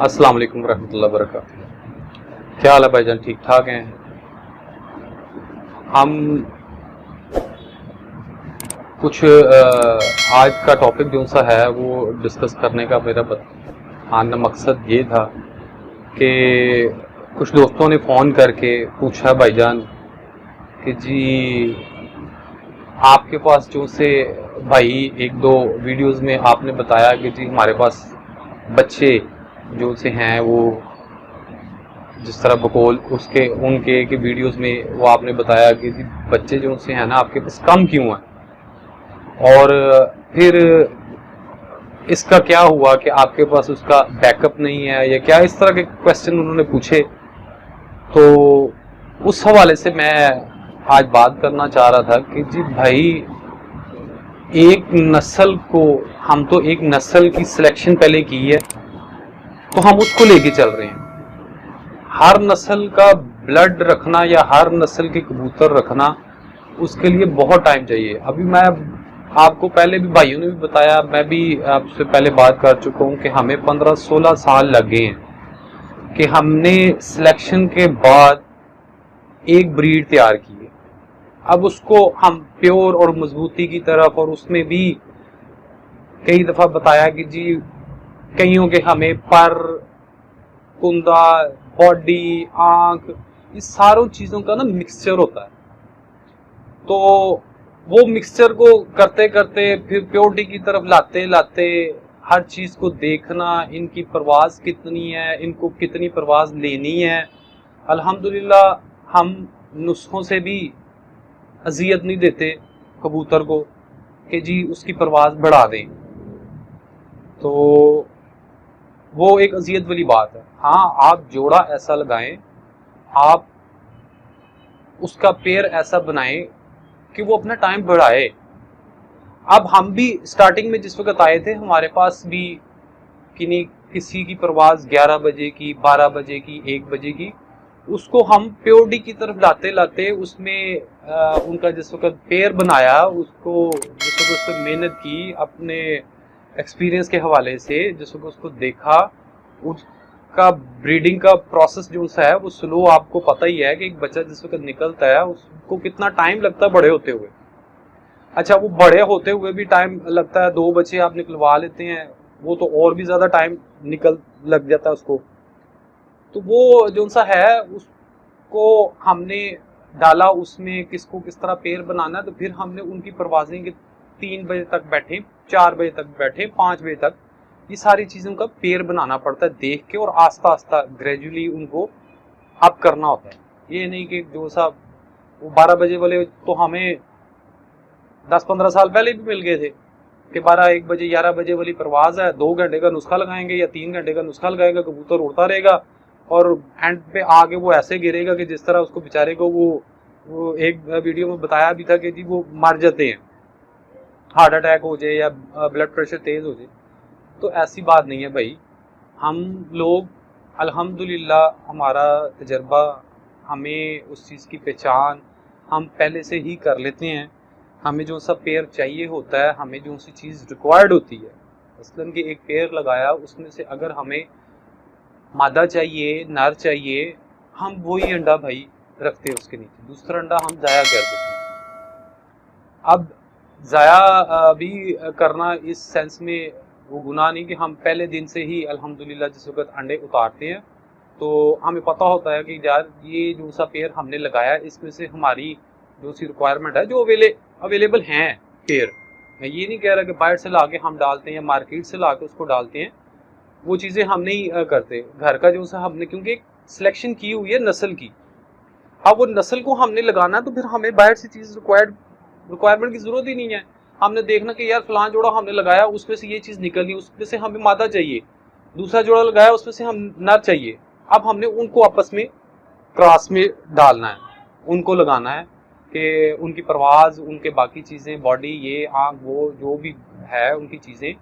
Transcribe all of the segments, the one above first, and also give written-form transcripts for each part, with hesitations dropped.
अस्सलाम वालेकुम रहमतुल्लाहि व बरकातुहू। क्या हाल है भाईजान, ठीक ठाक हैं? हम कुछ आज का टॉपिक जो सा है वो डिस्कस करने का मेरा आना मकसद ये था कि कुछ दोस्तों ने फ़ोन करके पूछा भाईजान कि जी आपके पास जो से भाई एक दो वीडियोस में आपने बताया कि जी हमारे पास बच्चे जो से हैं वो जिस तरह बकौल उसके उनके के वीडियोस में वो आपने बताया कि जी बच्चे जो से हैं ना आपके पास कम क्यों हैं, और फिर इसका क्या हुआ कि आपके पास उसका बैकअप नहीं है या क्या, इस तरह के क्वेश्चन उन्होंने पूछे। तो उस हवाले से मैं आज बात करना चाह रहा था कि जी भाई एक नस्ल को हम तो एक नस्ल की सिलेक्शन पहले की है तो हम उसको लेके चल रहे हैं। हर नस्ल का ब्लड रखना या हर नस्ल के कबूतर रखना उसके लिए बहुत टाइम चाहिए। अभी मैं आपको पहले भी भाइयों ने भी बताया, मैं भी आपसे पहले बात कर चुका हूँ कि हमें 15-16 साल लग गए हैं कि हमने सिलेक्शन के बाद एक ब्रीड तैयार की है। अब उसको हम प्योर और मजबूती की तरफ, और उसमें भी कई दफ़ा बताया कि जी कईयों के हमें पर, कुंदा, बॉडी, आंख, इस सारों चीज़ों का ना मिक्सचर होता है। तो वो मिक्सचर को करते करते फिर प्योरिटी की तरफ लाते लाते हर चीज़ को देखना, इनकी परवाज़ कितनी है, इनको कितनी परवाज़ लेनी है। अल्हम्दुलिल्लाह हम नुस्खों से भी अजियत नहीं देते कबूतर को कि जी उसकी परवाज़ बढ़ा दें, तो वो एक अजियत वाली बात है। हाँ, आप जोड़ा ऐसा लगाएं, आप उसका पेयर ऐसा बनाएं कि वो अपना टाइम बढ़ाए। अब हम भी स्टार्टिंग में जिस वक्त आए थे हमारे पास भी किसी की परवाज़ 11 बजे की, 12 बजे की, 1 बजे की, उसको हम प्योरिटी की तरफ लाते लाते उसमें उनका जिस वक्त पेयर बनाया, उसको जिस वक्त उस पर मेहनत की, अपने एक्सपीरियंस के हवाले से जिस वक्त उसको देखा, उसका ब्रीडिंग का प्रोसेस जो सा है वो स्लो, आपको पता ही है कि एक बच्चा जिस वक्त निकलता है उसको कितना टाइम लगता है बड़े होते हुए। अच्छा, वो बड़े होते हुए भी टाइम लगता है, 2 बच्चे आप निकलवा लेते हैं वो तो और भी ज़्यादा टाइम लग जाता है उसको। तो वो जो सा है उसको हमने डाला, उसमें किसको किस तरह पेड़ बनाना है, तो फिर हमने उनकी परवाज़ें के 3 बजे तक बैठे, 4 बजे तक बैठे, 5 बजे तक, ये सारी चीज़ों का पेड़ बनाना पड़ता है देख के, और आस्ता आस्ता ग्रेजुअली उनको अप करना होता है। ये नहीं कि जो सा वो 12 बजे वाले तो हमें 10-15 साल पहले भी मिल गए थे कि 12-1 बजे 11 बजे वाली परवाज़ है, 2 घंटे का नुस्खा लगाएंगे या 3 घंटे का नुस्खा लगाएगा, कबूतर उड़ता रहेगा और एंड पे आगे वो ऐसे गिरेगा कि जिस तरह उसको बेचारे को वो एक वीडियो में बताया भी था कि जी वो मर जाते हैं, हार्ट अटैक हो जाए या ब्लड प्रेशर तेज़ हो जाए। तो ऐसी बात नहीं है भाई। हम लोग अल्हम्दुलिल्लाह हमारा तजर्बा, हमें उस चीज़ की पहचान हम पहले से ही कर लेते हैं। हमें जो सा पेयर चाहिए होता है, हमें जो सी चीज़ रिक्वायर्ड होती है, मसलन कि एक पेयर लगाया, उसमें से अगर हमें मादा चाहिए, नर चाहिए, हम वही अंडा भाई रखते हैं उसके नीचे, दूसरा अंडा हम ज़ाया कर देते हैं। अब ज़ाया भी करना इस सेंस में वो गुनाह नहीं कि हम पहले दिन से ही अल्हम्दुलिल्लाह जिस वक्त अंडे उतारते हैं तो हमें पता होता है कि यार ये जो सा पेयर हमने लगाया इसमें से हमारी जो सी रिक्वायरमेंट है, जो अवेलेबल हैं पेयर, मैं ये नहीं कह रहा कि बाहर से ला के हम डालते हैं या मार्केट से ला के उसको डालते हैं, वो चीज़ें हम नहीं करते। घर का जो सा हमने क्योंकि एक सिलेक्शन की हुई है नस्ल की, अब वो नस्ल को हमने लगाना तो फिर हमें बाहर से चीज़ रिक्वायरमेंट की ज़रूरत ही नहीं है। हमने देखना कि यार फलां जोड़ा हमने लगाया उसमें से ये चीज़ निकली, उसमें से हमें मादा चाहिए, दूसरा जोड़ा लगाया उसमें से हम नर चाहिए। अब हमने उनको आपस में क्रॉस में डालना है, उनको लगाना है कि उनकी परवाज़, उनके बाकी चीज़ें, बॉडी, ये आँख, वो जो भी है उनकी चीज़ें,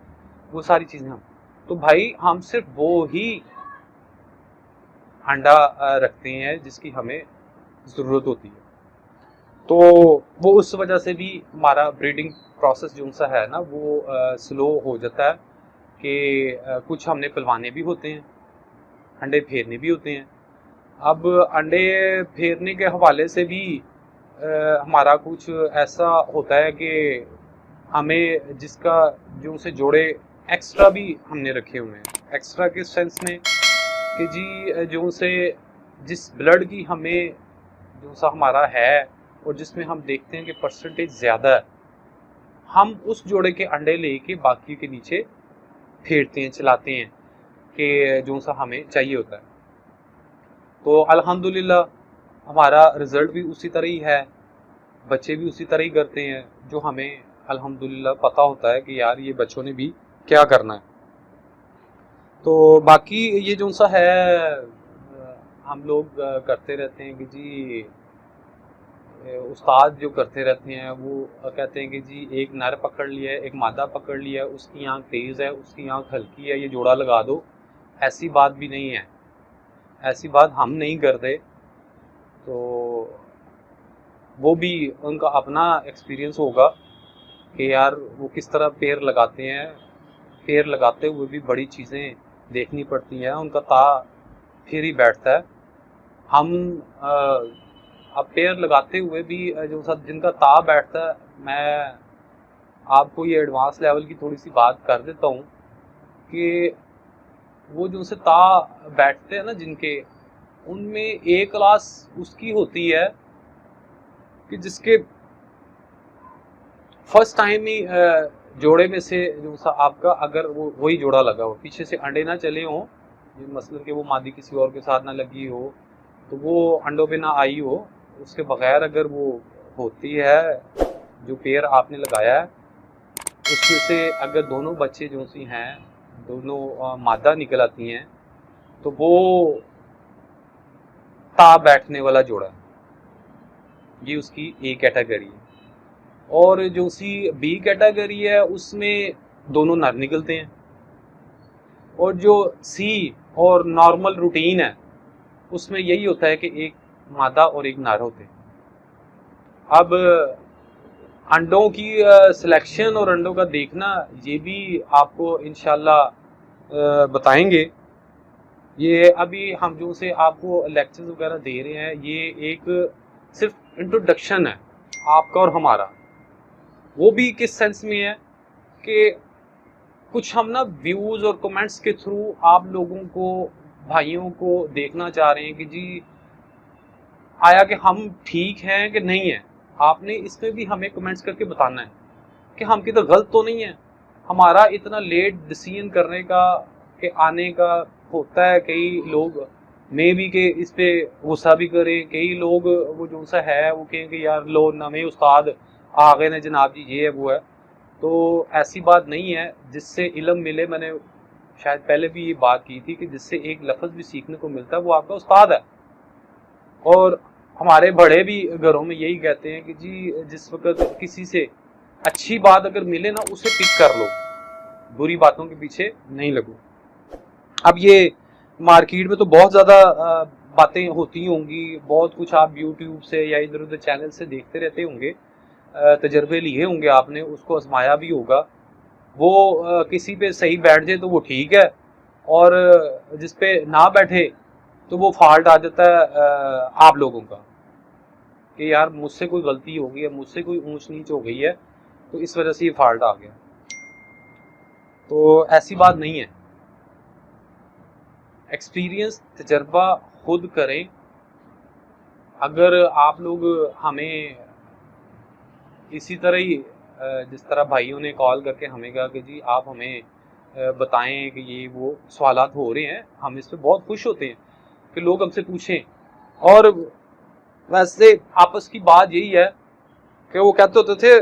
वो सारी चीज़ें हम, तो भाई हम सिर्फ वो ही अंडा रखते हैं जिसकी हमें ज़रूरत होती है। तो वो उस वजह से भी हमारा ब्रीडिंग प्रोसेस जो सा है ना वो स्लो हो जाता है कि कुछ हमने पिलवाने भी होते हैं, अंडे फेरने भी होते हैं। अब अंडे फेरने के हवाले से भी हमारा कुछ ऐसा होता है कि हमें जिसका जो उसे जोड़े एक्स्ट्रा भी हमने रखे हुए हैं। एक्स्ट्रा किस सेंस में कि जी जो से जिस ब्लड की हमें जो सा हमारा है और जिसमें हम देखते हैं कि परसेंटेज ज़्यादा है, हम उस जोड़े के अंडे लेके बाकी के नीचे फेरते हैं, चलाते हैं कि जो सा हमें चाहिए होता है। तो अल्हम्दुलिल्लाह हमारा रिज़ल्ट भी उसी तरह ही है, बच्चे भी उसी तरह ही करते हैं जो हमें अल्हम्दुलिल्लाह पता होता है कि यार ये बच्चों ने भी क्या करना है। तो बाकी ये जो सा है हम लोग करते रहते हैं कि जी उस्ताद जो करते रहते हैं वो कहते हैं कि जी एक नर पकड़ लिया है, एक मादा पकड़ लिया है, उसकी आँख तेज़ है, उसकी आँख हल्की है, ये जोड़ा लगा दो। ऐसी बात भी नहीं है, ऐसी बात हम नहीं करते। तो वो भी उनका अपना एक्सपीरियंस होगा कि यार वो किस तरह पेड़ लगाते हैं। पेड़ लगाते हुए भी बड़ी चीज़ें देखनी पड़ती हैं, उनका ता फिर ही बैठता है। हम अब पेड़ लगाते हुए भी जो सब जिनका ता बैठता है, मैं आपको ये एडवांस लेवल की थोड़ी सी बात कर देता हूँ कि वो जो उनसे ता बैठते हैं ना जिनके, उनमें एक क्लास उसकी होती है कि जिसके फर्स्ट टाइम ही जोड़े में से जो सा आपका अगर वो वही जोड़ा लगा हो, पीछे से अंडे ना चले हों, मसलन कि वो मादी किसी और के साथ ना लगी हो, तो वो अंडों पे ना आई हो, उसके बगैर अगर वो होती है जो पेड़ आपने लगाया है, उसमें से अगर दोनों बच्चे जो सी हैं, दोनों मादा निकल आती हैं, तो वो ता बैठने वाला जोड़ा है, ये उसकी ए कैटेगरी है। और जो सी बी कैटेगरी है उसमें दोनों नर निकलते हैं। और जो सी और नॉर्मल रूटीन है उसमें यही होता है कि एक मादा और एक नर होते हैं। अब अंडों की सिलेक्शन और अंडों का देखना ये भी आपको इंशाल्लाह बताएंगे। ये अभी हम जो से आपको लेक्चर्स वगैरह दे रहे हैं, ये एक सिर्फ इंट्रोडक्शन है आपका और हमारा। वो भी किस सेंस में है कि कुछ हम ना व्यूज़ और कमेंट्स के थ्रू आप लोगों को, भाइयों को देखना चाह रहे हैं कि जी आया कि हम ठीक हैं कि नहीं है। आपने इसमें भी हमें कमेंट्स करके बताना है कि हम किधर गलत तो नहीं है। हमारा इतना लेट डिसीजन करने का के आने का होता है, कई लोग मे भी के इस पे गुस्सा भी करें, कई लोग वो जो सा है वो कहें कि यार लो नवे उस्ताद आ गए ने जनाब जी, ये है वो है। तो ऐसी बात नहीं है, जिससे इल्म मिले, मैंने शायद पहले भी ये बात की थी कि जिससे एक लफ्ज़ भी सीखने को मिलता है वो आपका उस्ताद है। और हमारे बड़े भी घरों में यही कहते हैं कि जी जिस वक्त किसी से अच्छी बात अगर मिले ना उसे पिक कर लो, बुरी बातों के पीछे नहीं लगो। अब ये मार्केट में तो बहुत ज़्यादा बातें होती होंगी, बहुत कुछ आप यूट्यूब से या इधर उधर चैनल से देखते रहते होंगे, तजर्बे लिए होंगे आपने, उसको आजमाया भी होगा। वो किसी पे सही बैठ जाए तो वो ठीक है, और जिस पे ना बैठे तो वो फॉल्ट आ जाता है आप लोगों का कि यार मुझसे कोई गलती हो गई है, मुझसे कोई ऊंच नीच हो गई है, तो इस वजह से ये फॉल्ट आ गया। तो ऐसी बात नहीं है। एक्सपीरियंस, तजर्बा खुद करें। अगर आप लोग हमें इसी तरह ही जिस तरह भाइयों ने कॉल करके हमें कहा कि जी आप हमें बताएं कि ये वो सवालात हो रहे हैं, हम इस पर बहुत खुश होते हैं कि लोग हमसे पूछें। और वैसे आपस की बात यही है कि वो कहते होते थे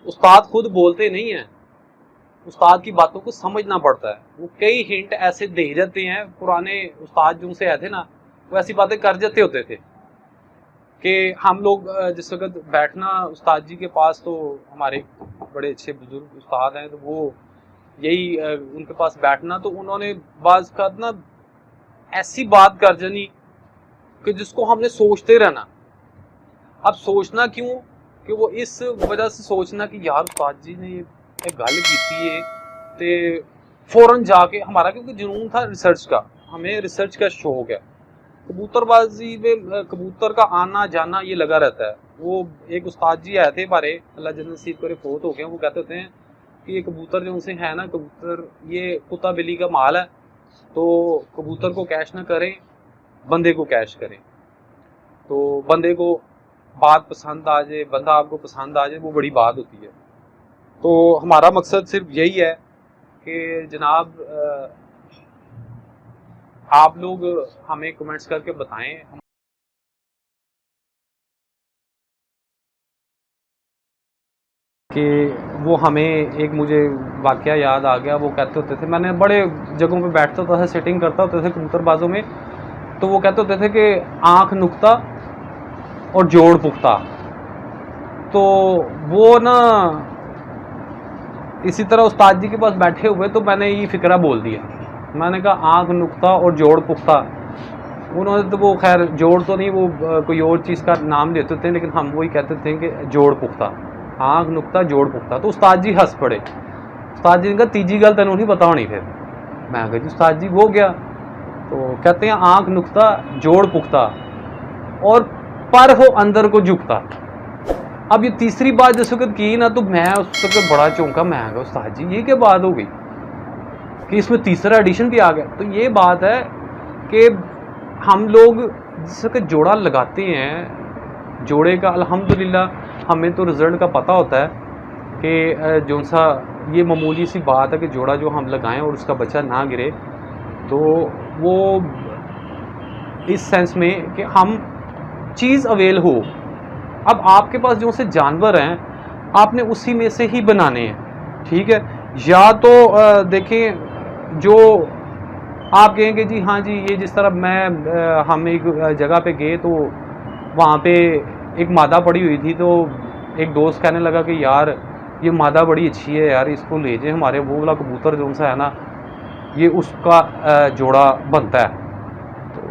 उस्ताद खुद बोलते नहीं हैं, उस्ताद की बातों को समझना पड़ता है। वो कई हिंट ऐसे दे जाते हैं, पुराने उस्ताद जो से आए थे ना वो ऐसी बातें कर जाते होते थे कि हम लोग जिस वक्त बैठना उस्ताद जी के पास, तो हमारे बड़े अच्छे बुजुर्ग उस्ताद हैं, तो वो यही उनके पास बैठना, तो उन्होंने बाज का ना ऐसी बात कर जानी कि जिसको हमने सोचते रहना। अब सोचना क्यों कि वो इस वजह से सोचना कि यार उस्ताद जी ने ये गल की है, ते फौरन जाके हमारा, क्योंकि जुनून था रिसर्च का, हमें रिसर्च का शौक है। कबूतरबाजी में कबूतर का आना जाना ये लगा रहता है। वो एक उस्ताद जी आए थे हमारे, अल्लाह जन्नत नसीब करे, फोत हो गए। वो कहते होते हैं कि ये कबूतर जो उनसे है ना, कबूतर ये कुत्ता बिल्ली का माल है, तो कबूतर को कैश ना करें, बंदे को कैश करें। तो बंदे को बात पसंद आ जाए, बंदा आपको पसंद आ जाए, वो बड़ी बात होती है। तो हमारा मकसद सिर्फ यही है कि जनाब आप लोग हमें कमेंट्स करके बताएं कि वो हमें एक मुझे वाकया याद आ गया। वो कहते होते थे, मैंने बड़े जगहों पे बैठता था, सेटिंग करता होते थे कबूतरबाजों में, तो वो कहते होते थे कि आँख नुक्ता और जोड़ पुख्ता। तो वो ना इसी तरह उस्ताद जी के पास बैठे हुए, तो मैंने ये फिक्रा बोल दिया। मैंने कहा आँख नुक्ता और जोड़ पुख्ता। उन्होंने तो वो खैर जोड़ तो नहीं, वो कोई और चीज़ का नाम लेते थे, लेकिन हम वही कहते थे कि जोड़ पुख्ता, आँख नुक्ता जोड़ पुख्ता। तो उस्ताद जी हंस पड़े। उस्ताद जी ने कहा तीजी गल तेनों नहीं पता होनी। फिर मैं कहा जी उस्ताद जी वो गया। तो कहते हैं आँख नुक्ता जोड़ पुख्ता और पर हो अंदर को झुकता। अब ये तीसरी बात जिस वक्त की ना, तो मैं उस वक्त बड़ा चौंका। मैं कहा उस्ताद जी ये क्या बात हो गई कि इसमें तीसरा एडिशन भी आ गया। तो ये बात है कि हम लोग जिस वक्त जोड़ा लगाते हैं, जोड़े का अल्हम्दुलिल्लाह हमें तो रिज़ल्ट का पता होता है कि जो सा ये मामूली सी बात है कि जोड़ा जो हम लगाएं और उसका बच्चा ना गिरे, तो वो इस सेंस में कि हम चीज़ अवेल हो। अब आपके पास जो से जानवर हैं, आपने उसी में से ही बनाने हैं, ठीक है। या तो देखें, जो आप कहेंगे जी हाँ जी, ये जिस तरह हम एक जगह पे गए, तो वहाँ पे एक मादा पड़ी हुई थी, तो एक दोस्त कहने लगा कि यार ये मादा बड़ी अच्छी है यार, इसको ले जाए, हमारे वो वाला कबूतर जो सा है ना, ये उसका जोड़ा बनता है। तो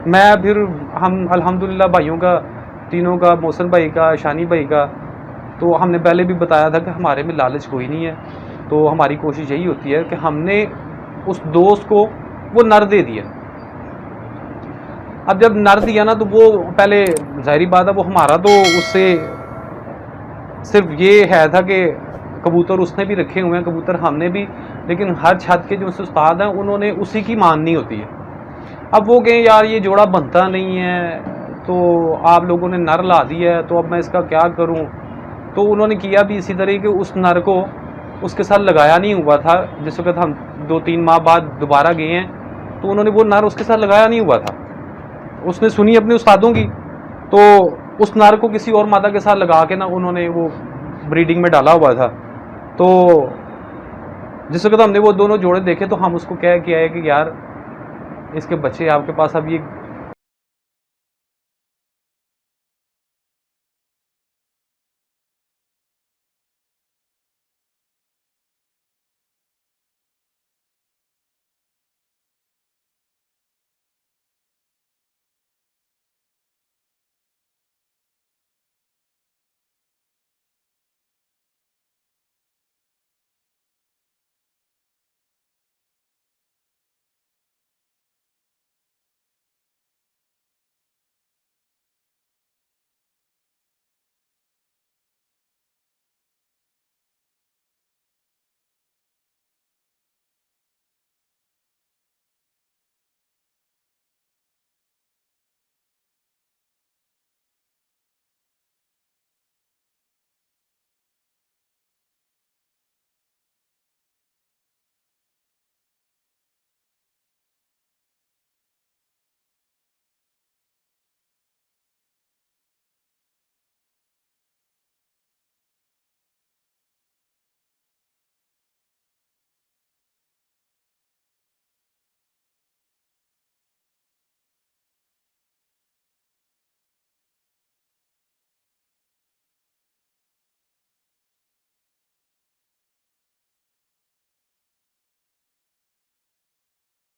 मैं फिर हम अल्हम्दुलिल्लाह भाइयों का, तीनों का, मोहसिन भाई का, शानी भाई का, तो हमने पहले भी बताया था कि हमारे में लालच कोई नहीं है। तो हमारी कोशिश यही होती है कि हमने उस दोस्त को वो नर दे दिया। अब जब नर दिया ना, तो वो पहले ज़ाहिरी बात है, वो हमारा तो उससे सिर्फ ये है था कि कबूतर उसने भी रखे हुए हैं, कबूतर हमने भी, लेकिन हर छत के जो उस्ताद हैं उन्होंने उसी की माननी होती है। अब वो कहें यार ये जोड़ा बनता नहीं है, तो आप लोगों ने नर ला दिया है, तो अब मैं इसका क्या करूं। तो उन्होंने किया भी इसी तरह कि उस नर को उसके साथ लगाया नहीं हुआ था। जिस वक्त हम 2-3 माह बाद दोबारा गए हैं, तो उन्होंने वो नर उसके साथ लगाया नहीं हुआ था। उसने सुनी अपने उस्तादों की, तो उस नर को किसी और मादा के साथ लगा के ना उन्होंने वो ब्रीडिंग में डाला हुआ था। तो जिस वक्त हमने वो दोनों जोड़े देखे, तो हम उसको क्या किया है कि यार इसके बच्चे आपके पास अब ये